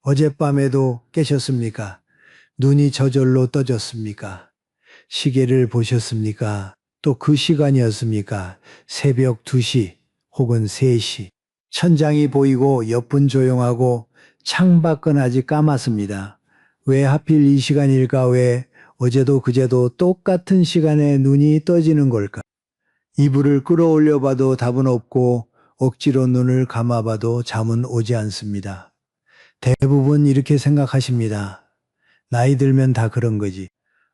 어젯밤에도 깨셨습니까? 눈이 저절로 떠졌습니까? 시계를 보셨습니까? 또 그 시간이었습니까? 새벽 2시 혹은 3시. 천장이 보이고 옆은 조용하고 창밖은 아직 까맣습니다. 왜 하필 이 시간일까? 왜 어제도 그제도 똑같은 시간에 눈이 떠지는 걸까? 이불을 끌어올려 봐도 답은 없고 억지로 눈을 감아봐도 잠은 오지 않습니다. 대부분 이렇게 생각하십니다. 나이 들면 다 그런 거지.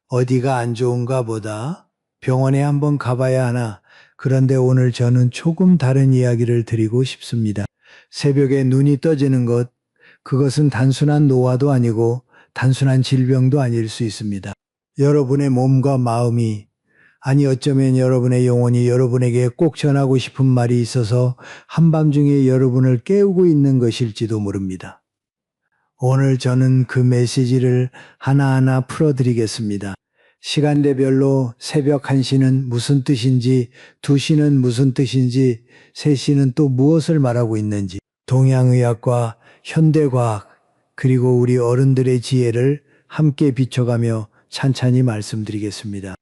어디가 안 좋은가 보다. 병원에 한번 가봐야 하나. 그런데 오늘 저는 조금 다른 이야기를 드리고 싶습니다. 새벽에 눈이 떠지는 것, 그것은 단순한 노화도 아니고 단순한 질병도 아닐 수 있습니다. 여러분의 몸과 마음이, 아니 어쩌면 여러분의 영혼이 여러분에게 꼭 전하고 싶은 말이 있어서 한밤중에 여러분을 깨우고 있는 것일지도 모릅니다. 오늘 저는 그 메시지를 하나하나 풀어드리겠습니다. 시간대별로 새벽 1시는 무슨 뜻인지, 2시는 무슨 뜻인지, 3시는 또 무엇을 말하고 있는지, 동양의학과 현대과학, 그리고 우리 어른들의 지혜를 함께 비춰가며 찬찬히 말씀드리겠습니다.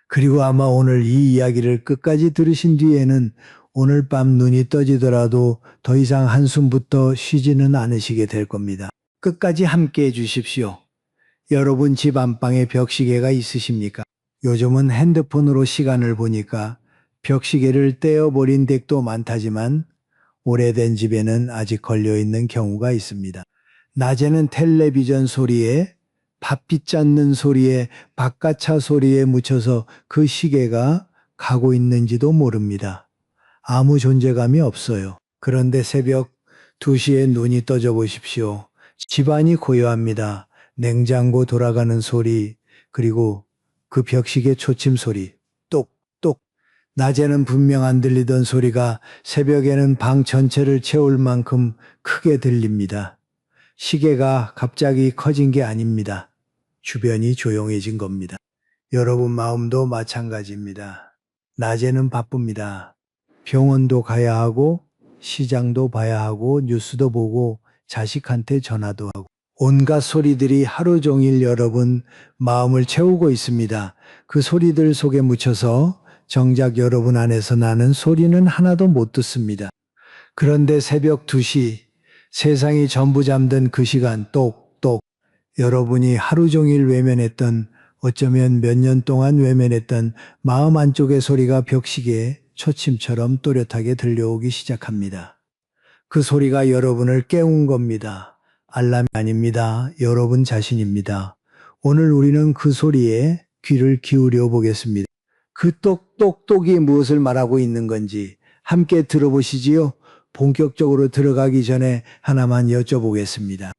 그리고 아마 오늘 이 이야기를 끝까지 들으신 뒤에는 오늘 밤 눈이 떠지더라도 더 이상 한숨부터 쉬지는 않으시게 될 겁니다. 끝까지 함께 해주십시오. 여러분 집 안방에 벽시계가 있으십니까? 요즘은 핸드폰으로 시간을 보니까 벽시계를 떼어버린 댁도 많다지만 오래된 집에는 아직 걸려있는 경우가 있습니다. 낮에는 텔레비전 소리에, 밥 빚잡는 소리에, 바깥차 소리에 묻혀서 그 시계가 가고 있는지도 모릅니다. 아무 존재감이 없어요. 그런데 새벽 2시에 눈이 떠져 보십시오. 집안이 고요합니다. 냉장고 돌아가는 소리, 그리고 그 벽시계 초침 소리, 똑똑. 낮에는 분명 안 들리던 소리가 새벽에는 방 전체를 채울 만큼 크게 들립니다. 시계가 갑자기 커진 게 아닙니다. 주변이 조용해진 겁니다. 여러분 마음도 마찬가지입니다. 낮에는 바쁩니다. 병원도 가야 하고, 시장도 봐야 하고, 뉴스도 보고, 자식한테 전화도 하고. 온갖 소리들이 하루 종일 여러분 마음을 채우고 있습니다. 그 소리들 속에 묻혀서 정작 여러분 안에서 나는 소리는 하나도 못 듣습니다. 그런데 새벽 2시, 세상이 전부 잠든 그 시간 똑똑, 여러분이 하루 종일 외면했던, 어쩌면 몇 년 동안 외면했던 마음 안쪽의 소리가 벽시계에 초침처럼 또렷하게 들려오기 시작합니다. 그 소리가 여러분을 깨운 겁니다. 알람이 아닙니다. 여러분 자신입니다. 오늘 우리는 그 소리에 귀를 기울여 보겠습니다. 그 똑똑똑이 무엇을 말하고 있는 건지 함께 들어보시지요. 본격적으로 들어가기 전에 하나만 여쭤보겠습니다.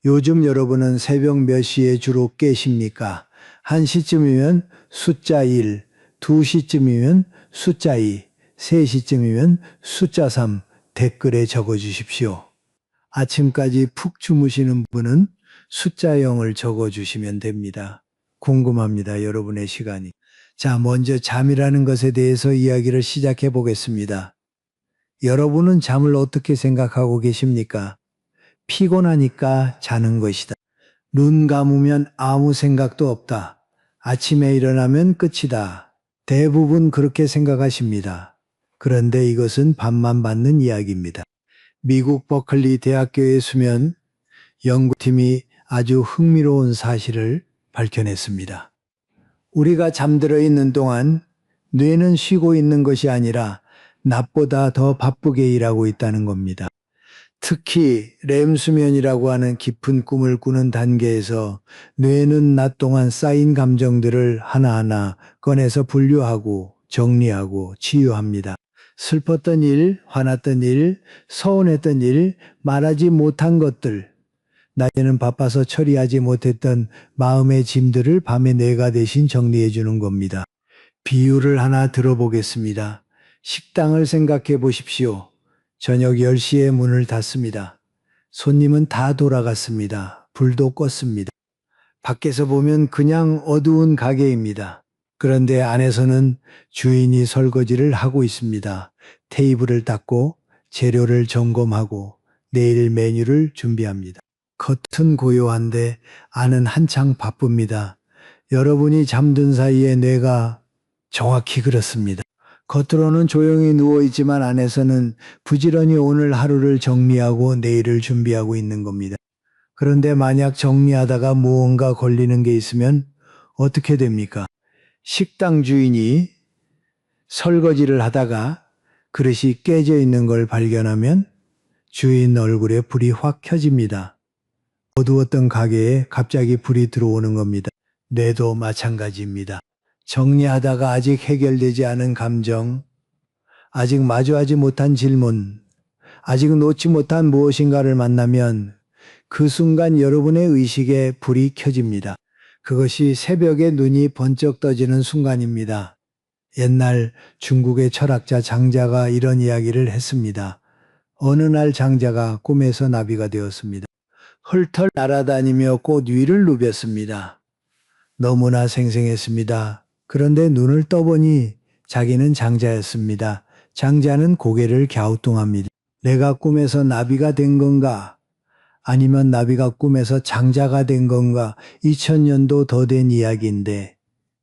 요즘 여러분은 새벽 몇 시에 주로 깨십니까? 1시쯤이면 숫자 1, 2시쯤이면 숫자 2, 3시쯤이면 숫자 3 댓글에 적어주십시오. 아침까지 푹 주무시는 분은 숫자 0을 적어주시면 됩니다. 궁금합니다. 여러분의 시간이. 자, 먼저 잠이라는 것에 대해서 이야기를 시작해 보겠습니다. 여러분은 잠을 어떻게 생각하고 계십니까? 피곤하니까 자는 것이다. 눈 감으면 아무 생각도 없다. 아침에 일어나면 끝이다. 대부분 그렇게 생각하십니다. 그런데 이것은 반만 받는 이야기입니다. 미국 버클리 대학교의 수면 연구팀이 아주 흥미로운 사실을 밝혀냈습니다. 우리가 잠들어 있는 동안 뇌는 쉬고 있는 것이 아니라 낮보다 더 바쁘게 일하고 있다는 겁니다. 특히 렘 수면이라고 하는 깊은 꿈을 꾸는 단계에서 뇌는 낮 동안 쌓인 감정들을 하나하나 꺼내서 분류하고 정리하고 치유합니다. 슬펐던 일, 화났던 일, 서운했던 일, 말하지 못한 것들, 낮에는 바빠서 처리하지 못했던 마음의 짐들을 밤에 뇌가 대신 정리해 주는 겁니다. 비유를 하나 들어보겠습니다. 식당을 생각해 보십시오. 저녁 10시에 문을 닫습니다. 손님은 다 돌아갔습니다. 불도 껐습니다. 밖에서 보면 그냥 어두운 가게입니다. 그런데 안에서는 주인이 설거지를 하고 있습니다. 테이블을 닦고 재료를 점검하고 내일 메뉴를 준비합니다. 겉은 고요한데 안은 한창 바쁩니다. 여러분이 잠든 사이에 뇌가 정확히 그렇습니다. 겉으로는 조용히 누워있지만 안에서는 부지런히 오늘 하루를 정리하고 내일을 준비하고 있는 겁니다. 그런데 만약 정리하다가 무언가 걸리는 게 있으면 어떻게 됩니까? 식당 주인이 설거지를 하다가 그릇이 깨져 있는 걸 발견하면 주인 얼굴에 불이 확 켜집니다. 어두웠던 가게에 갑자기 불이 들어오는 겁니다. 뇌도 마찬가지입니다. 정리하다가 아직 해결되지 않은 감정, 아직 마주하지 못한 질문, 아직 놓지 못한 무엇인가를 만나면 그 순간 여러분의 의식에 불이 켜집니다. 그것이 새벽에 눈이 번쩍 떠지는 순간입니다. 옛날 중국의 철학자 장자가 이런 이야기를 했습니다. 어느 날 장자가 꿈에서 나비가 되었습니다. 헐털 날아다니며 꽃 위를 누볐습니다. 너무나 생생했습니다. 그런데 눈을 떠보니 자기는 장자였습니다. 장자는 고개를 갸우뚱합니다. 내가 꿈에서 나비가 된 건가? 아니면 나비가 꿈에서 장자가 된 건가? 2000년도 더 된 이야기인데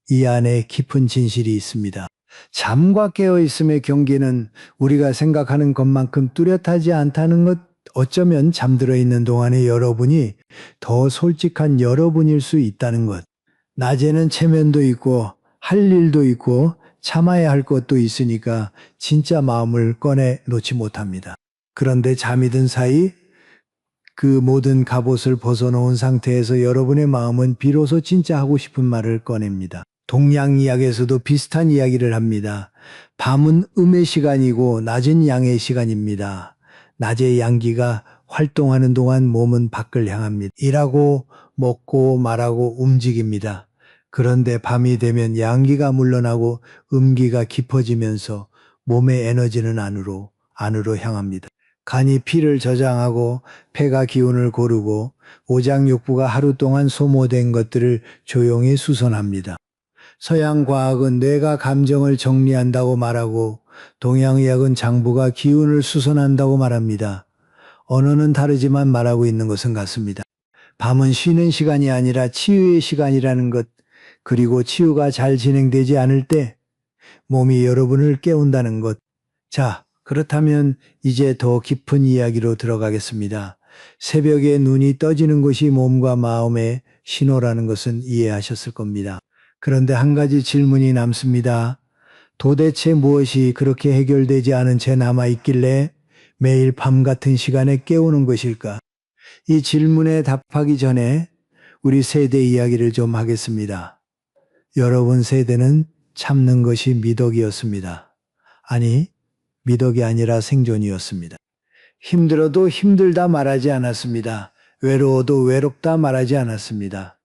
이 안에 깊은 진실이 있습니다. 잠과 깨어있음의 경계는 우리가 생각하는 것만큼 뚜렷하지 않다는 것, 어쩌면 잠들어 있는 동안에 여러분이 더 솔직한 여러분일 수 있다는 것. 낮에는 체면도 있고 할 일도 있고 참아야 할 것도 있으니까 진짜 마음을 꺼내 놓지 못합니다. 그런데 잠이 든 사이 그 모든 갑옷을 벗어놓은 상태에서 여러분의 마음은 비로소 진짜 하고 싶은 말을 꺼냅니다. 동양이야기에서도 비슷한 이야기를 합니다. 밤은 음의 시간이고 낮은 양의 시간입니다. 낮에 양기가 활동하는 동안 몸은 밖을 향합니다. 일하고 먹고 말하고 움직입니다. 그런데 밤이 되면 양기가 물러나고 음기가 깊어지면서 몸의 에너지는 안으로 향합니다. 간이 피를 저장하고 폐가 기운을 고르고 오장육부가 하루 동안 소모된 것들을 조용히 수선합니다. 서양 과학은 뇌가 감정을 정리한다고 말하고 동양의학은 장부가 기운을 수선한다고 말합니다. 언어는 다르지만 말하고 있는 것은 같습니다. 밤은 쉬는 시간이 아니라 치유의 시간이라는 것, 그리고 치유가 잘 진행되지 않을 때 몸이 여러분을 깨운다는 것. 자, 그렇다면 이제 더 깊은 이야기로 들어가겠습니다. 새벽에 눈이 떠지는 것이 몸과 마음의 신호라는 것은 이해하셨을 겁니다. 그런데 한 가지 질문이 남습니다. 도대체 무엇이 그렇게 해결되지 않은 채 남아있길래 매일 밤 같은 시간에 깨우는 것일까? 이 질문에 답하기 전에 우리 세대 이야기를 좀 하겠습니다. 여러분 세대는 참는 것이 미덕이었습니다. 아니, 미덕이 아니라 생존이었습니다. 힘들어도 힘들다 말하지 않았습니다. 외로워도 외롭다 말하지 않았습니다.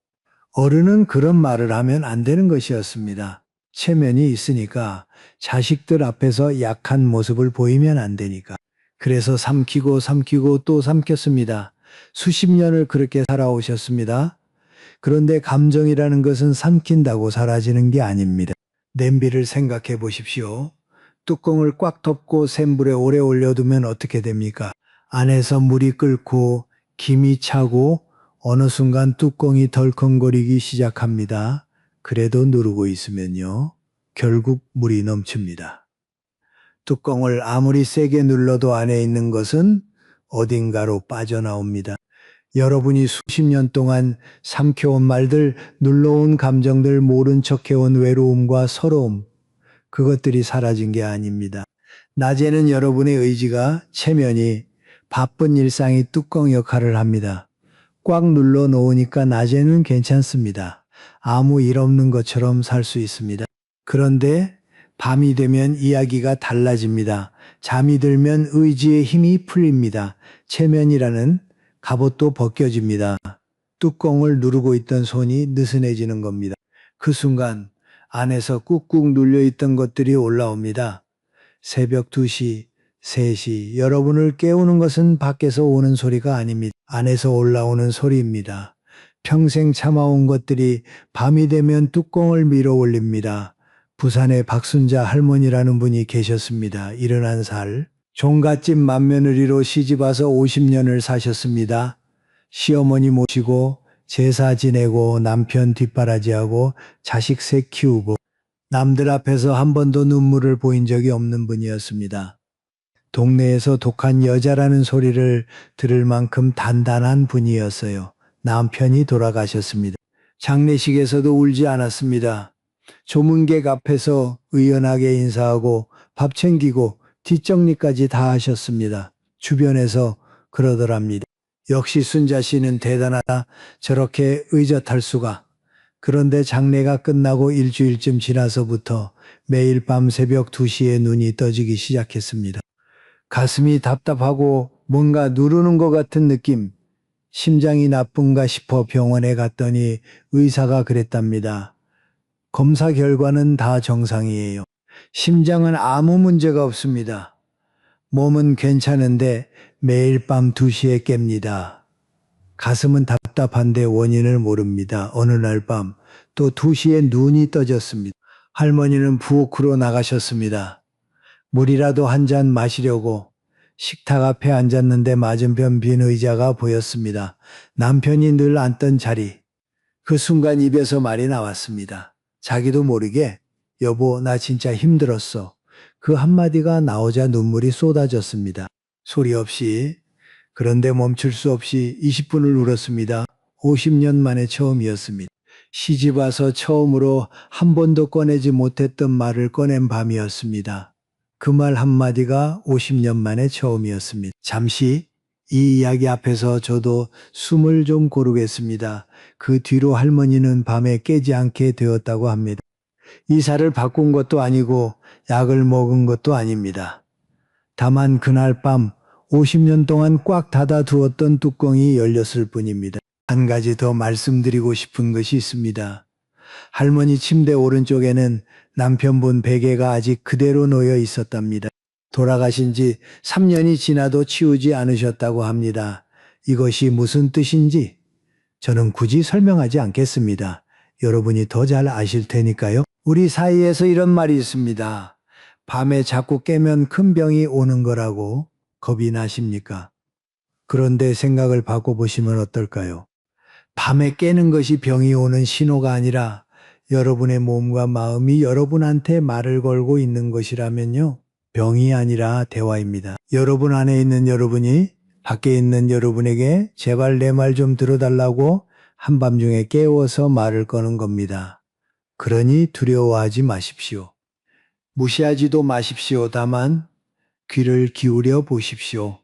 어른은 그런 말을 하면 안 되는 것이었습니다. 체면이 있으니까, 자식들 앞에서 약한 모습을 보이면 안 되니까. 그래서 삼키고 또 삼켰습니다. 수십 년을 그렇게 살아오셨습니다. 그런데 감정이라는 것은 삼킨다고 사라지는 게 아닙니다. 냄비를 생각해 보십시오. 뚜껑을 꽉 덮고 센 불에 오래 올려두면 어떻게 됩니까? 안에서 물이 끓고 김이 차고 어느 순간 뚜껑이 덜컹거리기 시작합니다. 그래도 누르고 있으면요, 결국 물이 넘칩니다. 뚜껑을 아무리 세게 눌러도 안에 있는 것은 어딘가로 빠져나옵니다. 여러분이 수십 년 동안 삼켜온 말들, 눌러온 감정들, 모른 척해온 외로움과 서러움, 그것들이 사라진 게 아닙니다. 낮에는 여러분의 의지가, 체면이, 바쁜 일상이 뚜껑 역할을 합니다. 꽉 눌러 놓으니까 낮에는 괜찮습니다. 아무 일 없는 것처럼 살 수 있습니다. 그런데 밤이 되면 이야기가 달라집니다. 잠이 들면 의지의 힘이 풀립니다. 체면이라는 갑옷도 벗겨집니다. 뚜껑을 누르고 있던 손이 느슨해지는 겁니다. 그 순간 안에서 꾹꾹 눌려있던 것들이 올라옵니다. 새벽 2시, 3시, 여러분을 깨우는 것은 밖에서 오는 소리가 아닙니다. 안에서 올라오는 소리입니다. 평생 참아온 것들이 밤이 되면 뚜껑을 밀어 올립니다. 부산에 박순자 할머니라는 분이 계셨습니다. 71살. 종갓집 맏며느리로 시집와서 50년을 사셨습니다. 시어머니 모시고 제사 지내고 남편 뒷바라지하고 자식 셋 키우고 남들 앞에서 한 번도 눈물을 보인 적이 없는 분이었습니다. 동네에서 독한 여자라는 소리를 들을 만큼 단단한 분이었어요. 남편이 돌아가셨습니다. 장례식에서도 울지 않았습니다. 조문객 앞에서 의연하게 인사하고 밥 챙기고 뒷정리까지 다 하셨습니다. 주변에서 그러더랍니다. 역시 순자 씨는 대단하다. 저렇게 의젓할 수가. 그런데 장례가 끝나고 일주일쯤 지나서부터 매일 밤 새벽 2시에 눈이 떠지기 시작했습니다. 가슴이 답답하고 뭔가 누르는 것 같은 느낌. 심장이 나쁜가 싶어 병원에 갔더니 의사가 그랬답니다. 검사 결과는 다 정상이에요. 심장은 아무 문제가 없습니다. 몸은 괜찮은데 매일 밤 2시에 깹니다. 가슴은 답답한데 원인을 모릅니다. 어느 날 밤 또 2시에 눈이 떠졌습니다. 할머니는 부엌으로 나가셨습니다. 물이라도 한 잔 마시려고 식탁 앞에 앉았는데 맞은편 빈 의자가 보였습니다. 남편이 늘 앉던 자리. 그 순간 입에서 말이 나왔습니다. 자기도 모르게 여보 나 진짜 힘들었어. 그 한마디가 나오자 눈물이 쏟아졌습니다. 소리 없이 그런데 멈출 수 없이 20분을 울었습니다. 50년 만에 처음이었습니다. 시집 와서 처음으로 한 번도 꺼내지 못했던 말을 꺼낸 밤이었습니다. 그 말 한마디가 50년 만에 처음이었습니다. 잠시 이 이야기 앞에서 저도 숨을 좀 고르겠습니다. 그 뒤로 할머니는 밤에 깨지 않게 되었다고 합니다. 이사를 바꾼 것도 아니고 약을 먹은 것도 아닙니다. 다만 그날 밤 50년 동안 꽉 닫아 두었던 뚜껑이 열렸을 뿐입니다. 한 가지 더 말씀드리고 싶은 것이 있습니다. 할머니 침대 오른쪽에는 남편분 베개가 아직 그대로 놓여 있었답니다. 돌아가신 지 3년이 지나도 치우지 않으셨다고 합니다. 이것이 무슨 뜻인지 저는 굳이 설명하지 않겠습니다. 여러분이 더 잘 아실 테니까요. 우리 사이에서 이런 말이 있습니다. 밤에 자꾸 깨면 큰 병이 오는 거라고. 겁이 나십니까? 그런데 생각을 바꿔보시면 어떨까요? 밤에 깨는 것이 병이 오는 신호가 아니라 여러분의 몸과 마음이 여러분한테 말을 걸고 있는 것이라면요. 병이 아니라 대화입니다. 여러분 안에 있는 여러분이 밖에 있는 여러분에게 제발 내 말 좀 들어달라고 한밤중에 깨워서 말을 거는 겁니다. 그러니 두려워하지 마십시오. 무시하지도 마십시오. 다만 귀를 기울여 보십시오.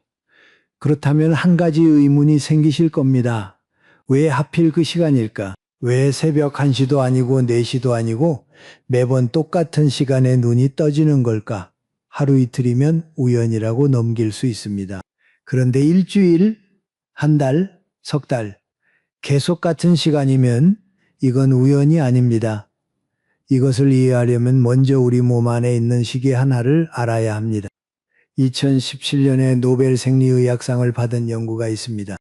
그렇다면 한 가지 의문이 생기실 겁니다. 왜 하필 그 시간일까? 왜 새벽 1시도 아니고 4시도 아니고 매번 똑같은 시간에 눈이 떠지는 걸까? 하루 이틀이면 우연이라고 넘길 수 있습니다. 그런데 일주일, 한 달, 석 달, 계속 같은 시간이면 이건 우연이 아닙니다. 이것을 이해하려면 먼저 우리 몸 안에 있는 시계 하나를 알아야 합니다. 2017년에 노벨 생리의학상을 받은 연구가 있습니다.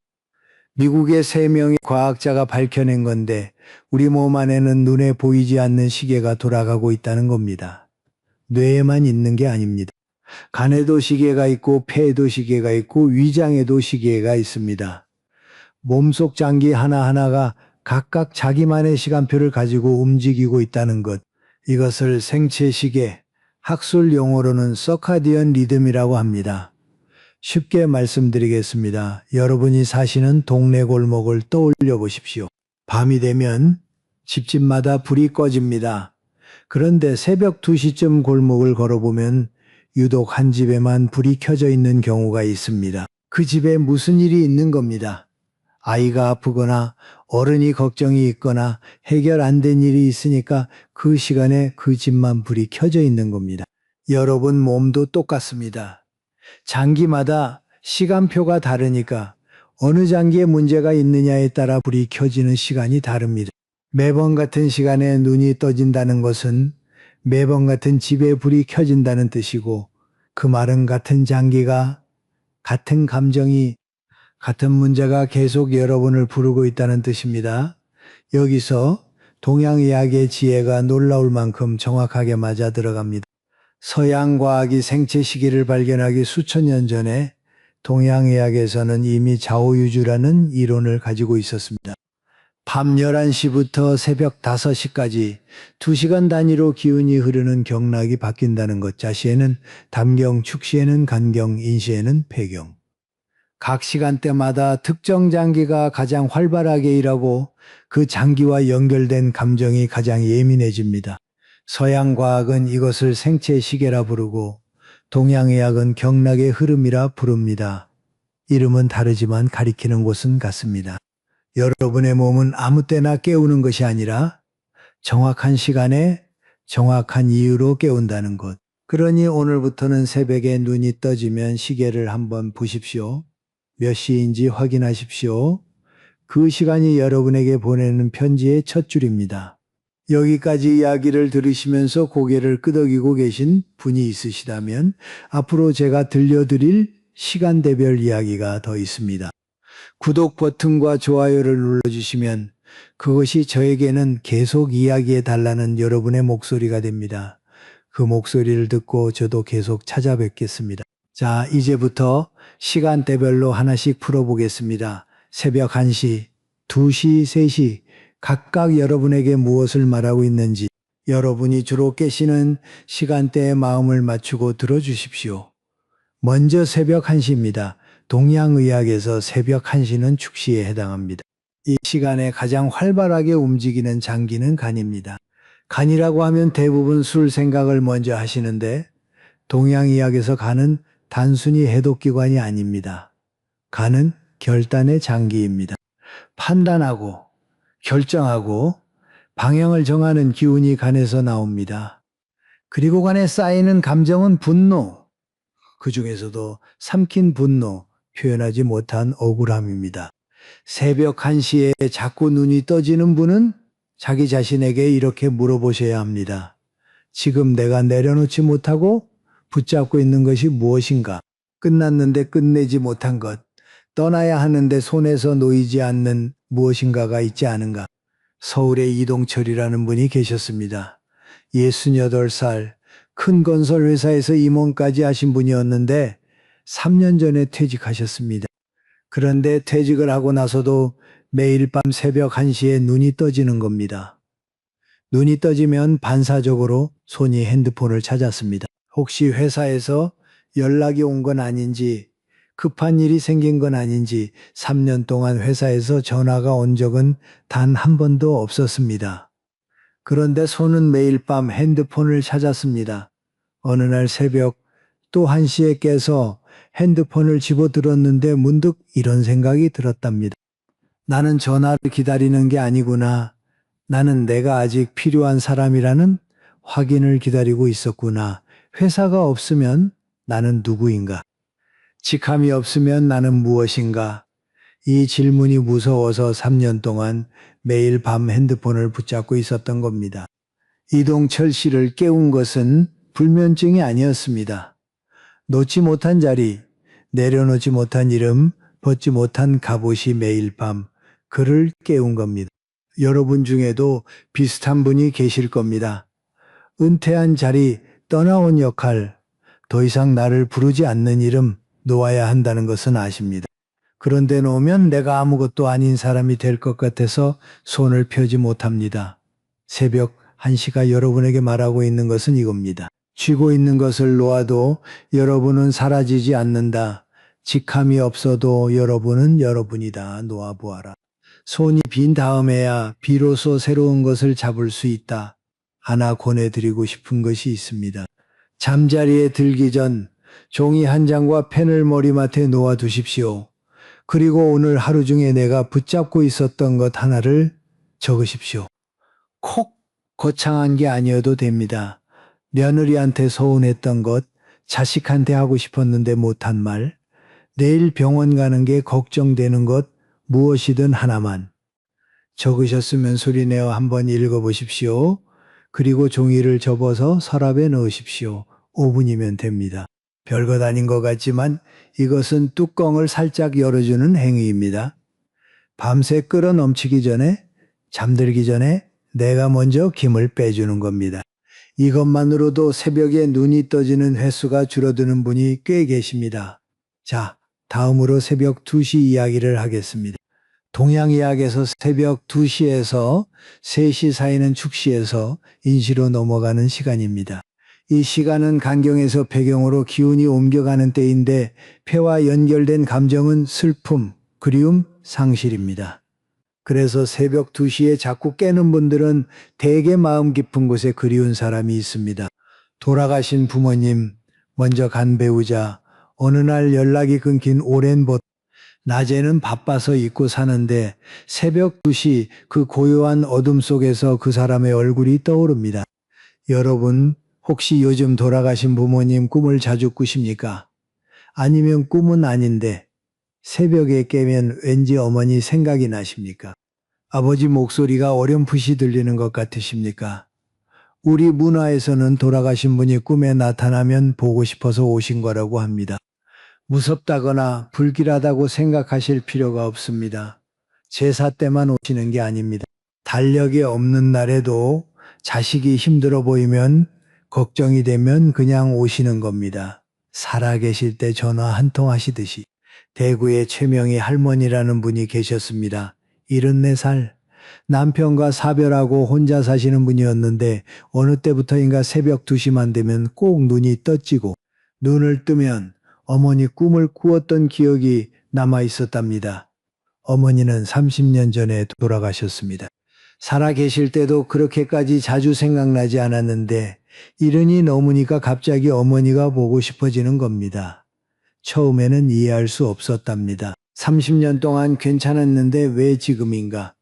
미국의 3명의 과학자가 밝혀낸 건데 우리 몸 안에는 눈에 보이지 않는 시계가 돌아가고 있다는 겁니다. 뇌에만 있는 게 아닙니다. 간에도 시계가 있고 폐에도 시계가 있고 위장에도 시계가 있습니다. 몸속 장기 하나하나가 각각 자기만의 시간표를 가지고 움직이고 있다는 것. 이것을 생체 시계, 학술 용어로는 서카디언 리듬이라고 합니다. 쉽게 말씀드리겠습니다. 여러분이 사시는 동네 골목을 떠올려 보십시오. 밤이 되면 집집마다 불이 꺼집니다. 그런데 새벽 2시쯤 골목을 걸어보면 유독 한 집에만 불이 켜져 있는 경우가 있습니다. 그 집에 무슨 일이 있는 겁니다. 아이가 아프거나 어른이 걱정이 있거나 해결 안 된 일이 있으니까 그 시간에 그 집만 불이 켜져 있는 겁니다. 여러분 몸도 똑같습니다. 장기마다 시간표가 다르니까 어느 장기에 문제가 있느냐에 따라 불이 켜지는 시간이 다릅니다. 매번 같은 시간에 눈이 떠진다는 것은 매번 같은 집에 불이 켜진다는 뜻이고 그 말은 같은 장기가 같은 감정이 같은 문제가 계속 여러분을 부르고 있다는 뜻입니다. 여기서 동양의학의 지혜가 놀라울 만큼 정확하게 맞아 들어갑니다. 서양 과학이 생체 시계를 발견하기 수천 년 전에 동양의학에서는 이미 좌우유주라는 이론을 가지고 있었습니다. 밤 11시부터 새벽 5시까지 2시간 단위로 기운이 흐르는 경락이 바뀐다는 것. 자시에는 담경, 축시에는 간경, 인시에는 폐경. 각 시간대마다 특정 장기가 가장 활발하게 일하고 그 장기와 연결된 감정이 가장 예민해집니다. 서양 과학은 이것을 생체 시계라 부르고 동양의학은 경락의 흐름이라 부릅니다. 이름은 다르지만 가리키는 곳은 같습니다. 여러분의 몸은 아무 때나 깨우는 것이 아니라 정확한 시간에 정확한 이유로 깨운다는 것. 그러니 오늘부터는 새벽에 눈이 떠지면 시계를 한번 보십시오. 몇 시인지 확인하십시오. 그 시간이 여러분에게 보내는 편지의 첫 줄입니다. 여기까지 이야기를 들으시면서 고개를 끄덕이고 계신 분이 있으시다면 앞으로 제가 들려드릴 시간대별 이야기가 더 있습니다. 구독 버튼과 좋아요를 눌러주시면 그것이 저에게는 계속 이야기해 달라는 여러분의 목소리가 됩니다. 그 목소리를 듣고 저도 계속 찾아뵙겠습니다. 자, 이제부터 시간대별로 하나씩 풀어보겠습니다. 새벽 1시, 2시, 3시 각각 여러분에게 무엇을 말하고 있는지 여러분이 주로 깨시는 시간대에 마음을 맞추고 들어주십시오. 먼저 새벽 1시입니다. 동양의학에서 새벽 1시는 축시에 해당합니다. 이 시간에 가장 활발하게 움직이는 장기는 간입니다. 간이라고 하면 대부분 술 생각을 먼저 하시는데 동양의학에서 간은 단순히 해독기관이 아닙니다. 간은 결단의 장기입니다. 판단하고 결정하고 방향을 정하는 기운이 간에서 나옵니다. 그리고 간에 쌓이는 감정은 분노, 그 중에서도 삼킨 분노, 표현하지 못한 억울함입니다. 새벽 1시에 자꾸 눈이 떠지는 분은 자기 자신에게 이렇게 물어보셔야 합니다. 지금 내가 내려놓지 못하고 붙잡고 있는 것이 무엇인가? 끝났는데 끝내지 못한 것, 떠나야 하는데 손에서 놓이지 않는 무엇인가가 있지 않은가? 서울에 이동철이라는 분이 계셨습니다. 68살, 큰 건설 회사에서 임원까지 하신 분이었는데 3년 전에 퇴직하셨습니다. 그런데 퇴직을 하고 나서도 매일 밤 새벽 1시에 눈이 떠지는 겁니다. 눈이 떠지면 반사적으로 손이 핸드폰을 찾았습니다. 혹시 회사에서 연락이 온 건 아닌지, 급한 일이 생긴 건 아닌지 3년 동안 회사에서 전화가 온 적은 단 한 번도 없었습니다. 그런데 손은 매일 밤 핸드폰을 찾았습니다. 어느 날 새벽 또 1시에 깨서 핸드폰을 집어들었는데 문득 이런 생각이 들었답니다. 나는 전화를 기다리는 게 아니구나. 나는 내가 아직 필요한 사람이라는 확인을 기다리고 있었구나. 회사가 없으면 나는 누구인가? 직함이 없으면 나는 무엇인가? 이 질문이 무서워서 3년 동안 매일 밤 핸드폰을 붙잡고 있었던 겁니다. 이동철 씨를 깨운 것은 불면증이 아니었습니다. 놓지 못한 자리, 내려놓지 못한 이름, 벗지 못한 갑옷이 매일 밤 그를 깨운 겁니다. 여러분 중에도 비슷한 분이 계실 겁니다. 은퇴한 자리, 떠나온 역할, 더 이상 나를 부르지 않는 이름 놓아야 한다는 것은 아십니다. 그런데 놓으면 내가 아무것도 아닌 사람이 될 것 같아서 손을 펴지 못합니다. 새벽 1시가 여러분에게 말하고 있는 것은 이겁니다. 쥐고 있는 것을 놓아도 여러분은 사라지지 않는다. 직함이 없어도 여러분은 여러분이다. 놓아보아라. 손이 빈 다음에야 비로소 새로운 것을 잡을 수 있다. 하나 권해드리고 싶은 것이 있습니다. 잠자리에 들기 전 종이 한 장과 펜을 머리맡에 놓아두십시오. 그리고 오늘 하루 중에 내가 붙잡고 있었던 것 하나를 적으십시오. 콕 거창한 게 아니어도 됩니다. 며느리한테 서운했던 것, 자식한테 하고 싶었는데 못한 말, 내일 병원 가는 게 걱정되는 것, 무엇이든 하나만. 적으셨으면 소리내어 한번 읽어보십시오. 그리고 종이를 접어서 서랍에 넣으십시오. 5분이면 됩니다. 별것 아닌 것 같지만 이것은 뚜껑을 살짝 열어주는 행위입니다. 밤새 끓어 넘치기 전에, 잠들기 전에 내가 먼저 김을 빼주는 겁니다. 이것만으로도 새벽에 눈이 떠지는 횟수가 줄어드는 분이 꽤 계십니다. 자, 다음으로 새벽 2시 이야기를 하겠습니다. 동양의학에서 새벽 2시에서 3시 사이는 축시에서 인시로 넘어가는 시간입니다. 이 시간은 간경에서 배경으로 기운이 옮겨가는 때인데 폐와 연결된 감정은 슬픔, 그리움, 상실입니다. 그래서 새벽 2시에 자꾸 깨는 분들은 대개 마음 깊은 곳에 그리운 사람이 있습니다. 돌아가신 부모님, 먼저 간 배우자, 어느 날 연락이 끊긴 오랜 봇, 낮에는 바빠서 잊고 사는데 새벽 2시 그 고요한 어둠 속에서 그 사람의 얼굴이 떠오릅니다. 여러분, 혹시 요즘 돌아가신 부모님 꿈을 자주 꾸십니까? 아니면 꿈은 아닌데 새벽에 깨면 왠지 어머니 생각이 나십니까? 아버지 목소리가 어렴풋이 들리는 것 같으십니까? 우리 문화에서는 돌아가신 분이 꿈에 나타나면 보고 싶어서 오신 거라고 합니다. 무섭다거나 불길하다고 생각하실 필요가 없습니다. 제사 때만 오시는 게 아닙니다. 달력이 없는 날에도 자식이 힘들어 보이면 걱정이 되면 그냥 오시는 겁니다. 살아계실 때 전화 한 통 하시듯이. 대구에 최명희 할머니라는 분이 계셨습니다. 74살. 남편과 사별하고 혼자 사시는 분이었는데 어느 때부터인가 새벽 2시만 되면 꼭 눈이 떠지고 눈을 뜨면 어머니 꿈을 꾸었던 기억이 남아 있었답니다. 어머니는 30년 전에 돌아가셨습니다. 살아 계실 때도 그렇게까지 자주 생각나지 않았는데 이른이 넘으니까 갑자기 어머니가 보고 싶어지는 겁니다. 처음에는 이해할 수 없었답니다. 30년 동안 괜찮았는데 왜 지금인가?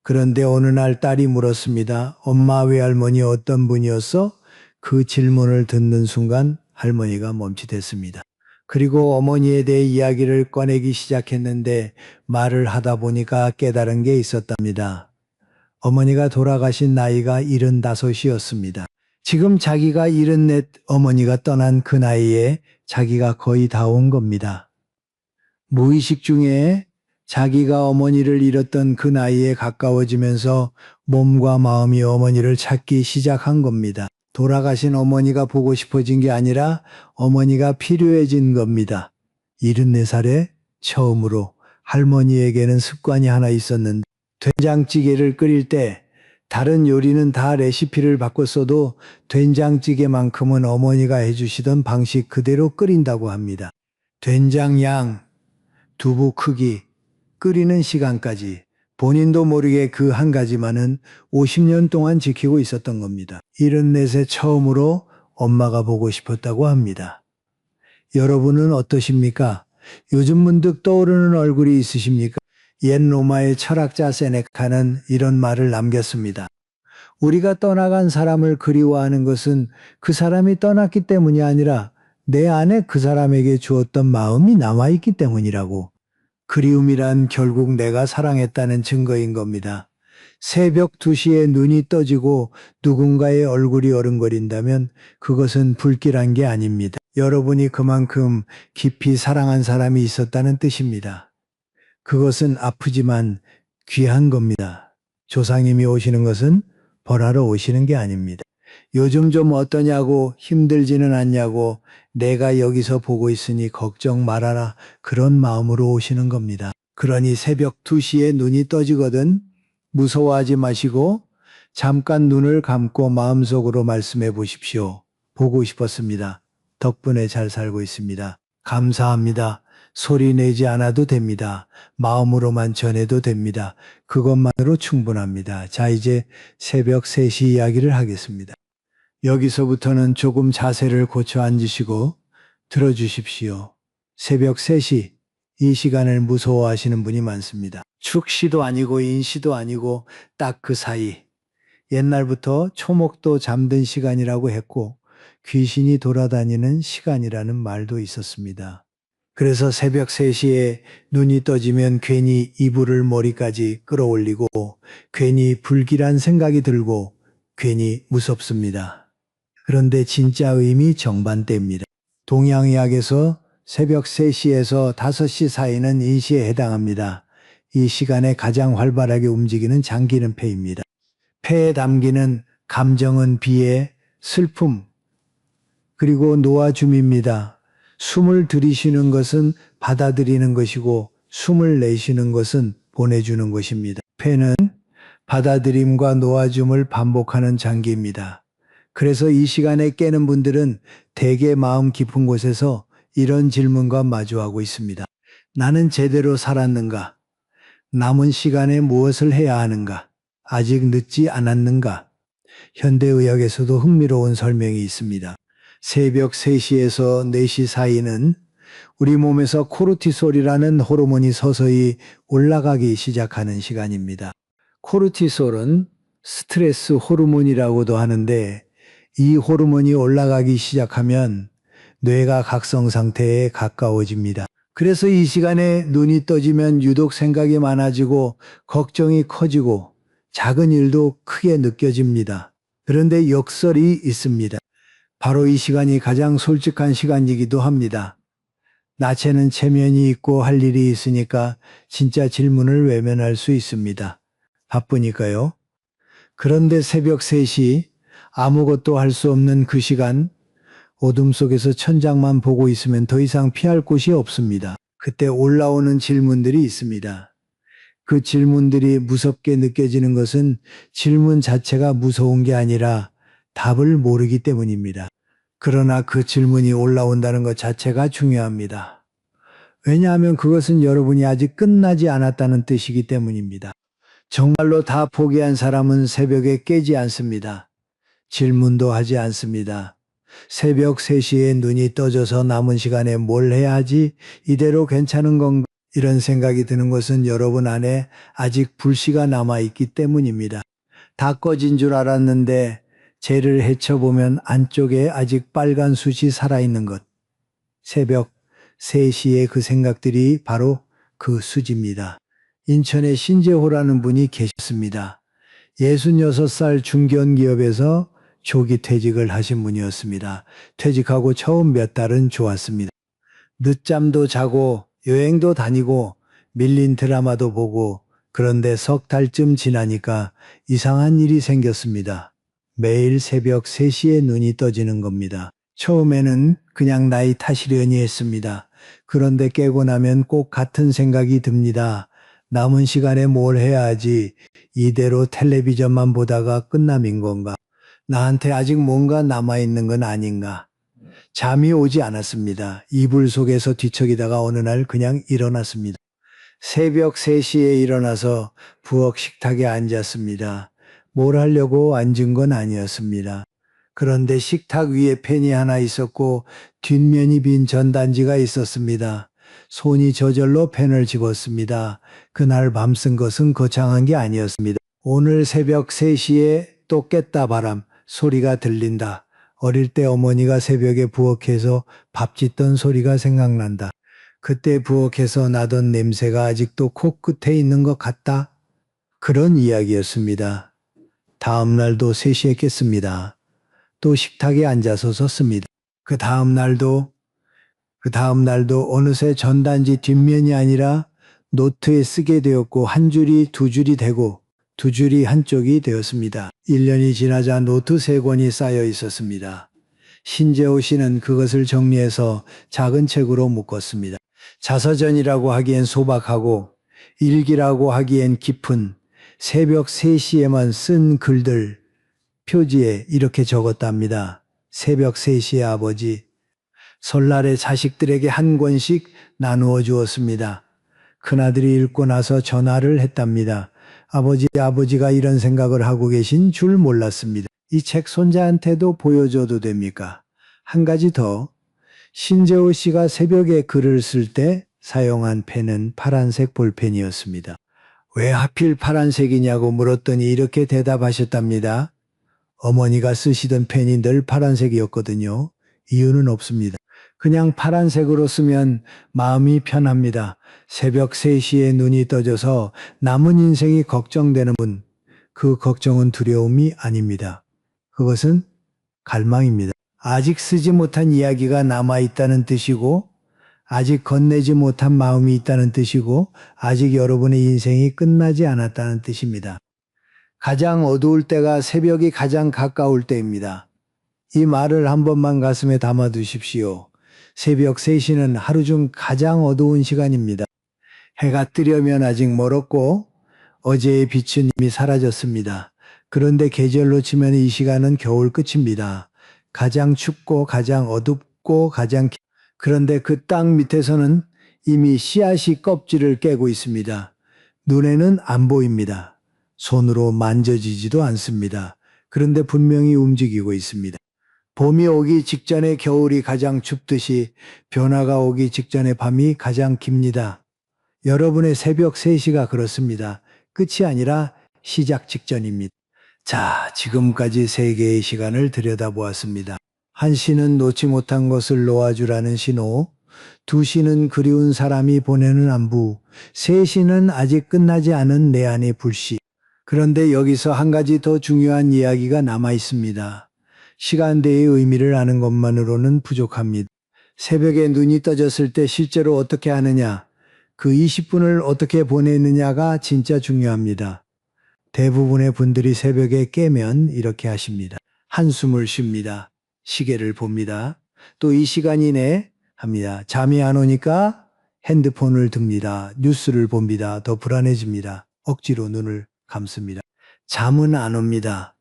그런데 어느 날 딸이 물었습니다. 엄마 외할머니 어떤 분이었어? 그 질문을 듣는 순간 할머니가 멈칫했습니다. 그리고 어머니에 대해 이야기를 꺼내기 시작했는데 말을 하다 보니까 깨달은 게 있었답니다. 어머니가 돌아가신 나이가 75이었습니다. 지금 자기가 74 어머니가 떠난 그 나이에 자기가 거의 다 온 겁니다. 무의식 중에 자기가 어머니를 잃었던 그 나이에 가까워지면서 몸과 마음이 어머니를 찾기 시작한 겁니다. 돌아가신 어머니가 보고 싶어진 게 아니라 어머니가 필요해진 겁니다. 74살에 처음으로 할머니에게는 습관이 하나 있었는데 된장찌개를 끓일 때 다른 요리는 다 레시피를 바꿨어도 된장찌개만큼은 어머니가 해주시던 방식 그대로 끓인다고 합니다. 된장 양, 두부 크기, 끓이는 시간까지 본인도 모르게 그 한 가지만은 50년 동안 지키고 있었던 겁니다. 74세 처음으로 엄마가 보고 싶었다고 합니다. 여러분은 어떠십니까? 요즘 문득 떠오르는 얼굴이 있으십니까? 옛 로마의 철학자 세네카는 이런 말을 남겼습니다. 우리가 떠나간 사람을 그리워하는 것은 그 사람이 떠났기 때문이 아니라 내 안에 그 사람에게 주었던 마음이 남아있기 때문이라고. 그리움이란 결국 내가 사랑했다는 증거인 겁니다. 새벽 2시에 눈이 떠지고 누군가의 얼굴이 어른거린다면 그것은 불길한 게 아닙니다. 여러분이 그만큼 깊이 사랑한 사람이 있었다는 뜻입니다. 그것은 아프지만 귀한 겁니다. 조상님이 오시는 것은 벌하러 오시는 게 아닙니다. 요즘 좀 어떠냐고, 힘들지는 않냐고, 내가 여기서 보고 있으니 걱정 말아라, 그런 마음으로 오시는 겁니다. 그러니 새벽 2시에 눈이 떠지거든 무서워하지 마시고 잠깐 눈을 감고 마음속으로 말씀해 보십시오. 보고 싶었습니다. 덕분에 잘 살고 있습니다. 감사합니다. 소리 내지 않아도 됩니다. 마음으로만 전해도 됩니다. 그것만으로 충분합니다. 자, 이제 새벽 3시 이야기를 하겠습니다. 여기서부터는 조금 자세를 고쳐 앉으시고 들어주십시오. 새벽 3시, 이 시간을 무서워하시는 분이 많습니다. 축시도 아니고 인시도 아니고 딱 그 사이. 옛날부터 초목도 잠든 시간이라고 했고 귀신이 돌아다니는 시간이라는 말도 있었습니다. 그래서 새벽 3시에 눈이 떠지면 괜히 이불을 머리까지 끌어올리고 괜히 불길한 생각이 들고 괜히 무섭습니다. 그런데 진짜 의미 정반대입니다. 동양의학에서 새벽 3시에서 5시 사이는 인시에 해당합니다. 이 시간에 가장 활발하게 움직이는 장기는 폐입니다. 폐에 담기는 감정은 비애, 슬픔, 그리고 놓아줌입니다. 숨을 들이쉬는 것은 받아들이는 것이고 숨을 내쉬는 것은 보내주는 것입니다. 폐는 받아들임과 놓아줌을 반복하는 장기입니다. 그래서 이 시간에 깨는 분들은 대개 마음 깊은 곳에서 이런 질문과 마주하고 있습니다. 나는 제대로 살았는가? 남은 시간에 무엇을 해야 하는가? 아직 늦지 않았는가? 현대의학에서도 흥미로운 설명이 있습니다. 새벽 3시에서 4시 사이는 우리 몸에서 코르티솔이라는 호르몬이 서서히 올라가기 시작하는 시간입니다. 코르티솔은 스트레스 호르몬이라고도 하는데 이 호르몬이 올라가기 시작하면 뇌가 각성 상태에 가까워집니다. 그래서 이 시간에 눈이 떠지면 유독 생각이 많아지고 걱정이 커지고 작은 일도 크게 느껴집니다. 그런데 역설이 있습니다. 바로 이 시간이 가장 솔직한 시간이기도 합니다. 나체는 체면이 있고 할 일이 있으니까 진짜 질문을 외면할 수 있습니다. 바쁘니까요. 그런데 새벽 3시 아무것도 할 수 없는 그 시간, 어둠 속에서 천장만 보고 있으면 더 이상 피할 곳이 없습니다. 그때 올라오는 질문들이 있습니다. 그 질문들이 무섭게 느껴지는 것은 질문 자체가 무서운 게 아니라 답을 모르기 때문입니다. 그러나 그 질문이 올라온다는 것 자체가 중요합니다. 왜냐하면 그것은 여러분이 아직 끝나지 않았다는 뜻이기 때문입니다. 정말로 다 포기한 사람은 새벽에 깨지 않습니다. 질문도 하지 않습니다. 새벽 3시에 눈이 떠져서 남은 시간에 뭘 해야 하지? 이대로 괜찮은 건가? 이런 생각이 드는 것은 여러분 안에 아직 불씨가 남아있기 때문입니다. 다 꺼진 줄 알았는데 쟤를 헤쳐보면 안쪽에 아직 빨간 숯이 살아있는 것. 새벽 3시에 그 생각들이 바로 그 숯입니다. 인천에 신재호라는 분이 계셨습니다. 66살 중견기업에서 조기 퇴직을 하신 분이었습니다. 퇴직하고 처음 몇 달은 좋았습니다. 늦잠도 자고 여행도 다니고 밀린 드라마도 보고 그런데 석 달쯤 지나니까 이상한 일이 생겼습니다. 매일 새벽 3시에 눈이 떠지는 겁니다. 처음에는 그냥 나이 탓이려니 했습니다. 그런데 깨고 나면 꼭 같은 생각이 듭니다. 남은 시간에 뭘 해야 하지? 이대로 텔레비전만 보다가 끝남인 건가? 나한테 아직 뭔가 남아있는 건 아닌가? 잠이 오지 않았습니다. 이불 속에서 뒤척이다가 어느 날 그냥 일어났습니다. 새벽 3시에 일어나서 부엌 식탁에 앉았습니다. 뭘 하려고 앉은 건 아니었습니다. 그런데 식탁 위에 펜이 하나 있었고 뒷면이 빈 전단지가 있었습니다. 손이 저절로 펜을 집었습니다. 그날 밤 쓴 것은 거창한 게 아니었습니다. 오늘 새벽 3시에 또 깼다 바람 소리가 들린다. 어릴 때 어머니가 새벽에 부엌에서 밥 짓던 소리가 생각난다. 그때 부엌에서 나던 냄새가 아직도 코끝에 있는 것 같다. 그런 이야기였습니다. 다음 날도 3시에 깼습니다. 또 식탁에 앉아서 썼습니다. 그 다음 날도 어느새 전단지 뒷면이 아니라 노트에 쓰게 되었고 한 줄이 두 줄이 되고 두 줄이 한쪽이 되었습니다. 1년이 지나자 노트 3권이 쌓여 있었습니다. 신재호 씨는 그것을 정리해서 작은 책으로 묶었습니다. 자서전이라고 하기엔 소박하고 일기라고 하기엔 깊은 새벽 3시에만 쓴 글들 표지에 이렇게 적었답니다. 새벽 3시에 아버지. 설날에 자식들에게 한 권씩 나누어 주었습니다. 큰아들이 읽고 나서 전화를 했답니다. 아버지가 이런 생각을 하고 계신 줄 몰랐습니다. 이 책 손자한테도 보여줘도 됩니까? 한 가지 더. 신재호 씨가 새벽에 글을 쓸 때 사용한 펜은 파란색 볼펜이었습니다. 왜 하필 파란색이냐고 물었더니 이렇게 대답하셨답니다. 어머니가 쓰시던 펜이 늘 파란색이었거든요. 이유는 없습니다. 그냥 파란색으로 쓰면 마음이 편합니다. 새벽 3시에 눈이 떠져서 남은 인생이 걱정되는 분, 그 걱정은 두려움이 아닙니다. 그것은 갈망입니다. 아직 쓰지 못한 이야기가 남아있다는 뜻이고 아직 건네지 못한 마음이 있다는 뜻이고 아직 여러분의 인생이 끝나지 않았다는 뜻입니다. 가장 어두울 때가 새벽이 가장 가까울 때입니다. 이 말을 한 번만 가슴에 담아 두십시오. 새벽 3시는 하루 중 가장 어두운 시간입니다. 해가 뜨려면 아직 멀었고 어제의 빛은 이미 사라졌습니다. 그런데 계절로 치면 이 시간은 겨울 끝입니다. 가장 춥고 가장 어둡고 그런데 그 땅 밑에서는 이미 씨앗이 껍질을 깨고 있습니다. 눈에는 안 보입니다. 손으로 만져지지도 않습니다. 그런데 분명히 움직이고 있습니다. 봄이 오기 직전에 겨울이 가장 춥듯이 변화가 오기 직전에 밤이 가장 깁니다. 여러분의 새벽 3시가 그렇습니다. 끝이 아니라 시작 직전입니다. 자, 지금까지 3개의 시간을 들여다보았습니다. 1시는 놓지 못한 것을 놓아주라는 신호, 2시는 그리운 사람이 보내는 안부, 3시는 아직 끝나지 않은 내 안의 불씨. 그런데 여기서 한 가지 더 중요한 이야기가 남아 있습니다. 시간대의 의미를 아는 것만으로는 부족합니다. 새벽에 눈이 떠졌을 때 실제로 어떻게 하느냐, 그 20분을 어떻게 보내느냐가 진짜 중요합니다. 대부분의 분들이 새벽에 깨면 이렇게 하십니다. 한숨을 쉽니다. 시계를 봅니다. 또 이 시간 이내 합니다. 잠이 안 오니까 핸드폰을 듭니다. 뉴스를 봅니다. 더 불안해집니다. 억지로 눈을 감습니다. 잠은 안 옵니다.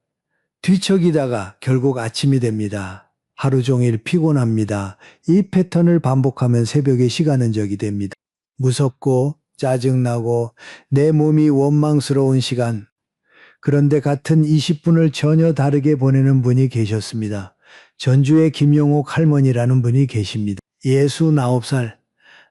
뒤척이다가 결국 아침이 됩니다. 하루 종일 피곤합니다. 이 패턴을 반복하면 새벽에 시간은 적이 됩니다. 무섭고 짜증나고 내 몸이 원망스러운 시간. 그런데 같은 20분을 전혀 다르게 보내는 분이 계셨습니다. 전주의 김용옥 할머니라는 분이 계십니다. 69살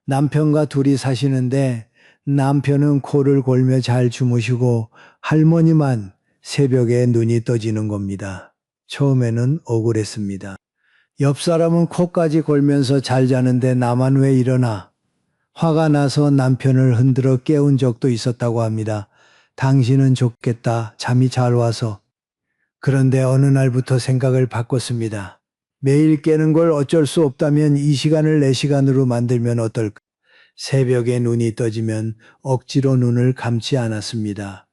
남편과 둘이 사시는데 남편은 코를 골며 잘 주무시고 할머니만 새벽에 눈이 떠지는 겁니다. 처음에는 억울했습니다. 옆 사람은 코까지 골면서 잘 자는데 나만 왜 일어나? 화가 나서 남편을 흔들어 깨운 적도 있었다고 합니다. 당신은 좋겠다. 잠이 잘 와서. 그런데 어느 날부터 생각을 바꿨습니다. 매일 깨는 걸 어쩔 수 없다면 이 시간을 내 시간으로 만들면 어떨까? 새벽에 눈이 떠지면 억지로 눈을 감지 않았습니다.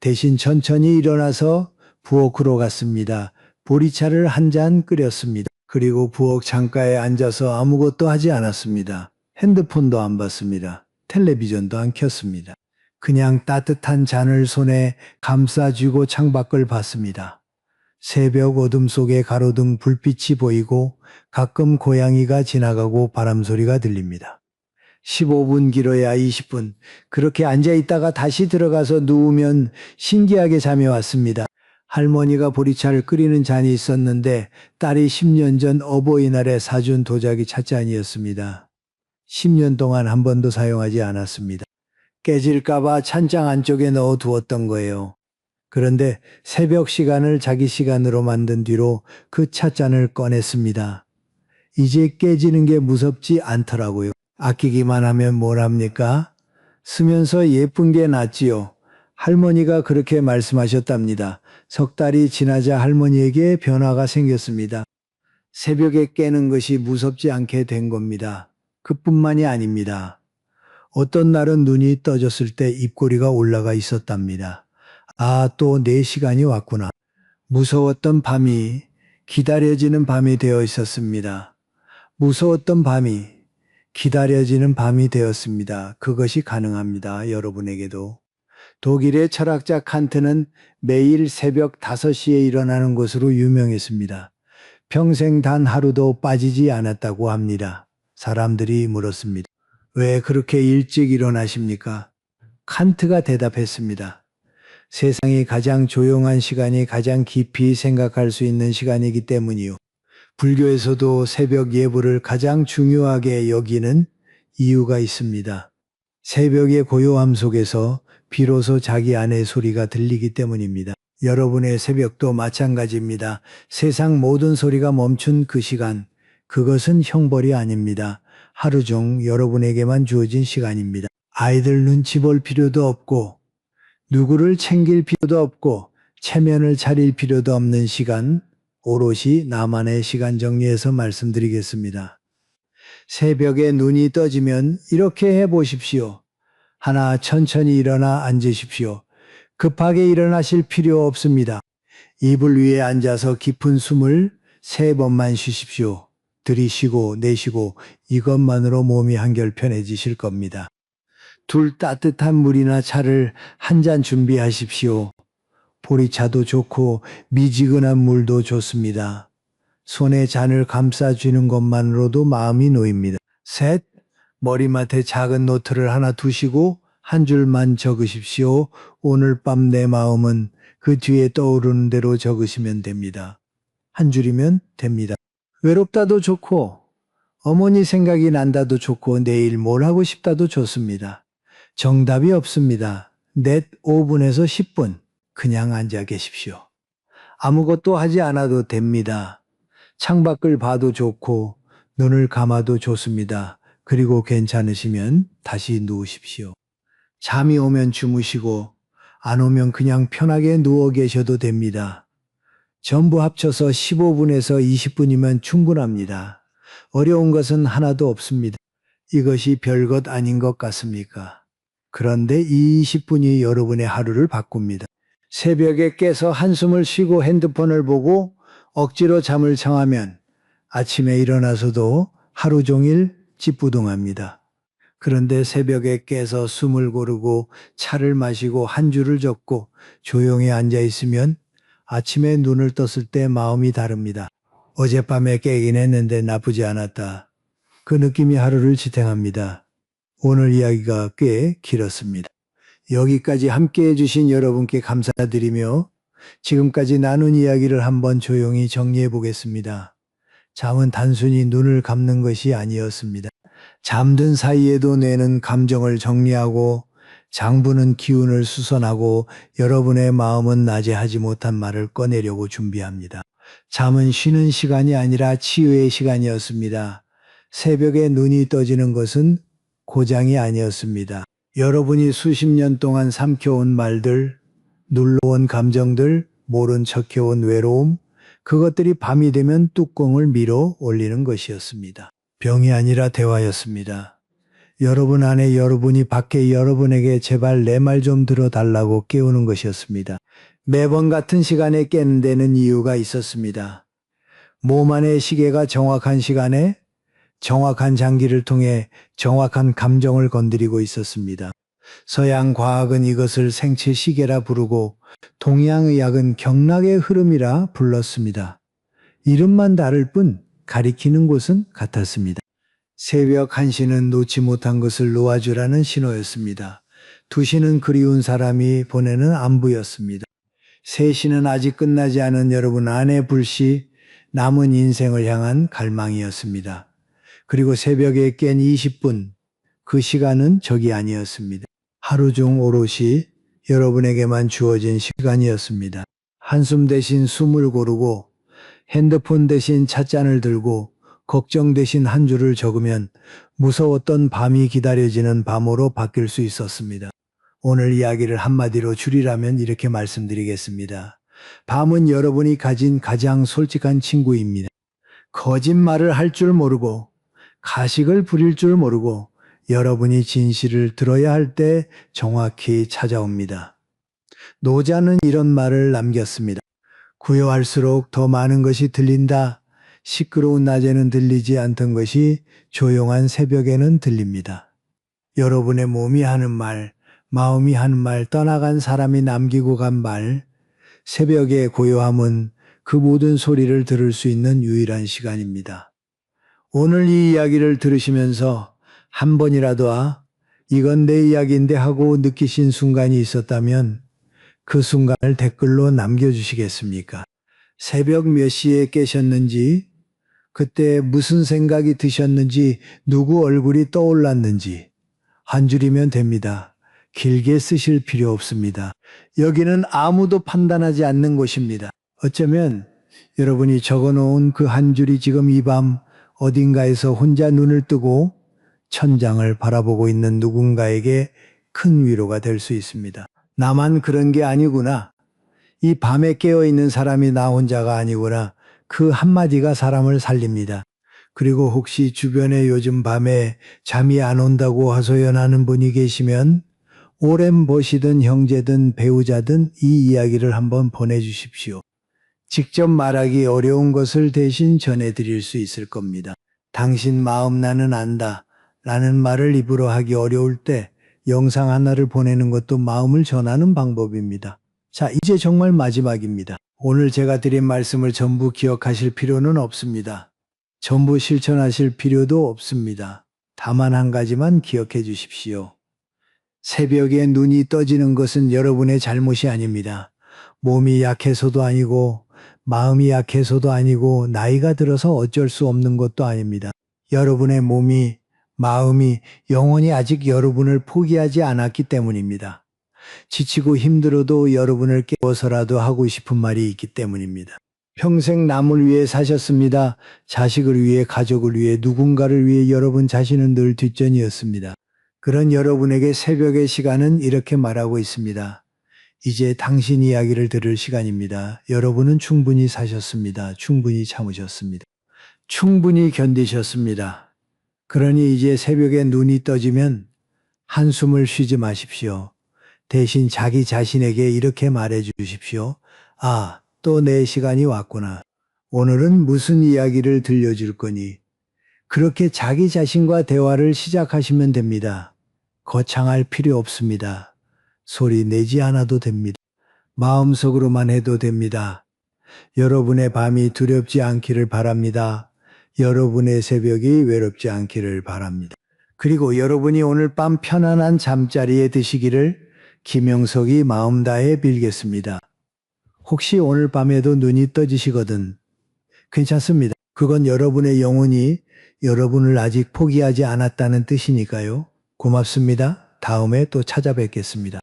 대신 천천히 일어나서 부엌으로 갔습니다. 보리차를 한 잔 끓였습니다. 그리고 부엌 창가에 앉아서 아무것도 하지 않았습니다. 핸드폰도 안 봤습니다. 텔레비전도 안 켰습니다. 그냥 따뜻한 잔을 손에 감싸쥐고 창밖을 봤습니다. 새벽 어둠 속에 가로등 불빛이 보이고 가끔 고양이가 지나가고 바람소리가 들립니다. 15분 길어야 20분. 그렇게 앉아있다가 다시 들어가서 누우면 신기하게 잠이 왔습니다. 할머니가 보리차를 끓이는 잔이 있었는데 딸이 10년 전 어버이날에 사준 도자기 찻잔이었습니다. 10년 동안 한 번도 사용하지 않았습니다. 깨질까봐 찬장 안쪽에 넣어두었던 거예요. 그런데 새벽 시간을 자기 시간으로 만든 뒤로 그 찻잔을 꺼냈습니다. 이제 깨지는 게 무섭지 않더라고요. 아끼기만 하면 뭘 합니까? 쓰면서 예쁜 게 낫지요. 할머니가 그렇게 말씀하셨답니다. 석 달이 지나자 할머니에게 변화가 생겼습니다. 새벽에 깨는 것이 무섭지 않게 된 겁니다. 그뿐만이 아닙니다. 어떤 날은 눈이 떠졌을 때 입꼬리가 올라가 있었답니다. 아, 또 내 시간이 왔구나. 무서웠던 밤이 기다려지는 밤이 되어 있었습니다. 무서웠던 밤이 기다려지는 밤이 되었습니다. 그것이 가능합니다. 여러분에게도. 독일의 철학자 칸트는 매일 새벽 5시에 일어나는 것으로 유명했습니다. 평생 단 하루도 빠지지 않았다고 합니다. 사람들이 물었습니다. 왜 그렇게 일찍 일어나십니까? 칸트가 대답했습니다. 세상이 가장 조용한 시간이 가장 깊이 생각할 수 있는 시간이기 때문이요. 불교에서도 새벽 예불을 가장 중요하게 여기는 이유가 있습니다. 새벽의 고요함 속에서 비로소 자기 안의 소리가 들리기 때문입니다. 여러분의 새벽도 마찬가지입니다. 세상 모든 소리가 멈춘 그 시간, 그것은 형벌이 아닙니다. 하루 중 여러분에게만 주어진 시간입니다. 아이들 눈치 볼 필요도 없고 누구를 챙길 필요도 없고 체면을 차릴 필요도 없는 시간, 오롯이 나만의 시간 정리해서 말씀드리겠습니다. 새벽에 눈이 떠지면 이렇게 해보십시오. 하나, 천천히 일어나 앉으십시오. 급하게 일어나실 필요 없습니다. 이불 위에 앉아서 깊은 숨을 3번만 쉬십시오. 들이쉬고 내쉬고 이것만으로 몸이 한결 편해지실 겁니다. 둘 따뜻한 물이나 차를 한 잔 준비하십시오. 보리차도 좋고 미지근한 물도 좋습니다. 손에 잔을 감싸주는 것만으로도 마음이 놓입니다. 셋, 머리맡에 작은 노트를 하나 두시고 한 줄만 적으십시오. 오늘 밤 내 마음은 그 뒤에 떠오르는 대로 적으시면 됩니다. 한 줄이면 됩니다. 외롭다도 좋고 어머니 생각이 난다도 좋고 내일 뭘 하고 싶다도 좋습니다. 정답이 없습니다. 넷 5분에서 10분 그냥 앉아 계십시오. 아무것도 하지 않아도 됩니다. 창밖을 봐도 좋고 눈을 감아도 좋습니다. 그리고 괜찮으시면 다시 누우십시오. 잠이 오면 주무시고 안 오면 그냥 편하게 누워 계셔도 됩니다. 전부 합쳐서 15분에서 20분이면 충분합니다. 어려운 것은 하나도 없습니다. 이것이 별것 아닌 것 같습니까? 그런데 이 20분이 여러분의 하루를 바꿉니다. 새벽에 깨서 한숨을 쉬고 핸드폰을 보고 억지로 잠을 청하면 아침에 일어나서도 하루 종일 찌뿌둥합니다. 그런데 새벽에 깨서 숨을 고르고 차를 마시고 한 줄을 적고 조용히 앉아 있으면 아침에 눈을 떴을 때 마음이 다릅니다. 어젯밤에 깨긴 했는데 나쁘지 않았다. 그 느낌이 하루를 지탱합니다. 오늘 이야기가 꽤 길었습니다. 여기까지 함께 해주신 여러분께 감사드리며 지금까지 나눈 이야기를 한번 조용히 정리해 보겠습니다. 잠은 단순히 눈을 감는 것이 아니었습니다. 잠든 사이에도 뇌는 감정을 정리하고 장부는 기운을 수선하고 여러분의 마음은 낮에 하지 못한 말을 꺼내려고 준비합니다. 잠은 쉬는 시간이 아니라 치유의 시간이었습니다. 새벽에 눈이 떠지는 것은 고장이 아니었습니다. 여러분이 수십 년 동안 삼켜온 말들, 눌러온 감정들, 모른 척해온 외로움, 그것들이 밤이 되면 뚜껑을 밀어 올리는 것이었습니다. 병이 아니라 대화였습니다. 여러분 안에 여러분이 밖에 여러분에게 제발 내 말 좀 들어달라고 깨우는 것이었습니다. 매번 같은 시간에 깨는 데는 이유가 있었습니다. 몸 안의 시계가 정확한 시간에 정확한 장기를 통해 정확한 감정을 건드리고 있었습니다. 서양 과학은 이것을 생체 시계라 부르고 동양의학은 경락의 흐름이라 불렀습니다. 이름만 다를 뿐 가리키는 곳은 같았습니다. 새벽 1시는 놓지 못한 것을 놓아주라는 신호였습니다. 2시는 그리운 사람이 보내는 안부였습니다. 3시는 아직 끝나지 않은 여러분 안의 불씨, 남은 인생을 향한 갈망이었습니다. 그리고 새벽에 깬 20분, 그 시간은 적이 아니었습니다. 하루 중 오롯이 여러분에게만 주어진 시간이었습니다. 한숨 대신 숨을 고르고 핸드폰 대신 찻잔을 들고 걱정 대신 한 줄을 적으면 무서웠던 밤이 기다려지는 밤으로 바뀔 수 있었습니다. 오늘 이야기를 한마디로 줄이라면 이렇게 말씀드리겠습니다. 밤은 여러분이 가진 가장 솔직한 친구입니다. 거짓말을 할 줄 모르고 가식을 부릴 줄 모르고 여러분이 진실을 들어야 할 때 정확히 찾아옵니다. 노자는 이런 말을 남겼습니다. 구여할수록 더 많은 것이 들린다. 시끄러운 낮에는 들리지 않던 것이 조용한 새벽에는 들립니다. 여러분의 몸이 하는 말, 마음이 하는 말, 떠나간 사람이 남기고 간 말, 새벽의 고요함은 그 모든 소리를 들을 수 있는 유일한 시간입니다. 오늘 이 이야기를 들으시면서 한 번이라도 이건 내 이야기인데 하고 느끼신 순간이 있었다면 그 순간을 댓글로 남겨주시겠습니까? 새벽 몇 시에 깨셨는지, 그때 무슨 생각이 드셨는지, 누구 얼굴이 떠올랐는지 한 줄이면 됩니다. 길게 쓰실 필요 없습니다. 여기는 아무도 판단하지 않는 곳입니다. 어쩌면 여러분이 적어놓은 그 한 줄이 지금 이 밤 어딘가에서 혼자 눈을 뜨고 천장을 바라보고 있는 누군가에게 큰 위로가 될 수 있습니다. 나만 그런 게 아니구나. 이 밤에 깨어있는 사람이 나 혼자가 아니구나. 그 한마디가 사람을 살립니다. 그리고 혹시 주변에 요즘 밤에 잠이 안 온다고 하소연하는 분이 계시면 오랜 보시든 형제든 배우자든 이 이야기를 한번 보내주십시오. 직접 말하기 어려운 것을 대신 전해드릴 수 있을 겁니다. 당신 마음 나는 안다 라는 말을 입으로 하기 어려울 때 영상 하나를 보내는 것도 마음을 전하는 방법입니다. 자, 이제 정말 마지막입니다. 오늘 제가 드린 말씀을 전부 기억하실 필요는 없습니다. 전부 실천하실 필요도 없습니다. 다만 한 가지만 기억해 주십시오. 새벽에 눈이 떠지는 것은 여러분의 잘못이 아닙니다. 몸이 약해서도 아니고 마음이 약해서도 아니고 나이가 들어서 어쩔 수 없는 것도 아닙니다. 여러분의 몸이 마음이 영혼이 아직 여러분을 포기하지 않았기 때문입니다. 지치고 힘들어도 여러분을 깨워서라도 하고 싶은 말이 있기 때문입니다. 평생 남을 위해 사셨습니다. 자식을 위해, 가족을 위해, 누군가를 위해 여러분 자신은 늘 뒷전이었습니다. 그런 여러분에게 새벽의 시간은 이렇게 말하고 있습니다. 이제 당신 이야기를 들을 시간입니다. 여러분은 충분히 사셨습니다. 충분히 참으셨습니다. 충분히 견디셨습니다. 그러니 이제 새벽에 눈이 떠지면 한숨을 쉬지 마십시오. 대신 자기 자신에게 이렇게 말해 주십시오. 아, 또 내 시간이 왔구나. 오늘은 무슨 이야기를 들려줄 거니? 그렇게 자기 자신과 대화를 시작하시면 됩니다. 거창할 필요 없습니다. 소리 내지 않아도 됩니다. 마음속으로만 해도 됩니다. 여러분의 밤이 두렵지 않기를 바랍니다. 여러분의 새벽이 외롭지 않기를 바랍니다. 그리고 여러분이 오늘 밤 편안한 잠자리에 드시기를 김영석이 마음 다해 빌겠습니다. 혹시 오늘 밤에도 눈이 떠지시거든 괜찮습니다. 그건 여러분의 영혼이 여러분을 아직 포기하지 않았다는 뜻이니까요. 고맙습니다. 다음에 또 찾아뵙겠습니다.